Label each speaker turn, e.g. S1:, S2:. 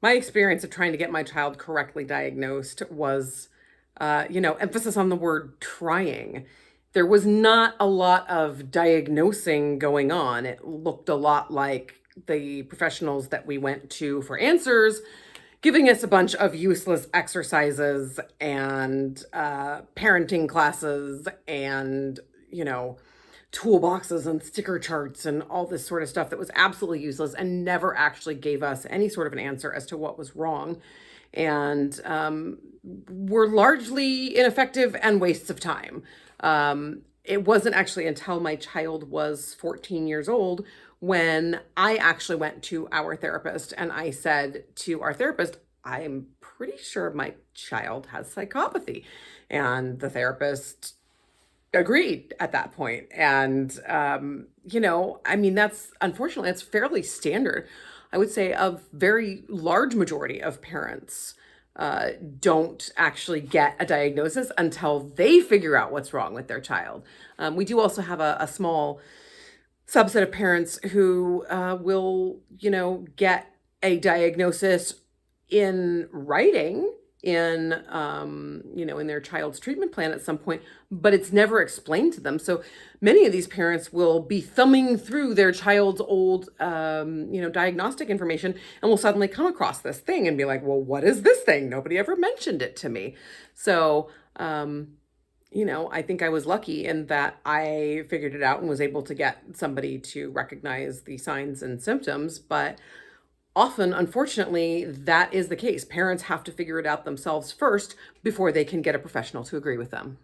S1: My experience of trying to get my child correctly diagnosed was, emphasis on the word trying. There was not a lot of diagnosing going on. It looked a lot like the professionals that we went to for answers, giving us a bunch of useless exercises and parenting classes and, you know, toolboxes and sticker charts and all this sort of stuff that was absolutely useless and never actually gave us any sort of an answer as to what was wrong. And were largely ineffective and wastes of time. It wasn't actually until my child was 14 years old when I actually went to our therapist and I said to our therapist, I'm pretty sure my child has psychopathy. And the therapist agreed at that point. And, I mean, that's unfortunately, it's fairly standard. I would say a very large majority of parents don't actually get a diagnosis until they figure out what's wrong with their child. We do also have a small subset of parents who will, get a diagnosis in writing in their child's treatment plan at some point, but it's never explained to them. So many of these parents will be thumbing through their child's old diagnostic information and will suddenly come across this thing and be like, well, what is this thing? Nobody ever mentioned it to me. So I think I was lucky in that I figured it out and was able to get somebody to recognize the signs and symptoms. But often, unfortunately, that is the case. Parents have to figure it out themselves first before they can get a professional to agree with them.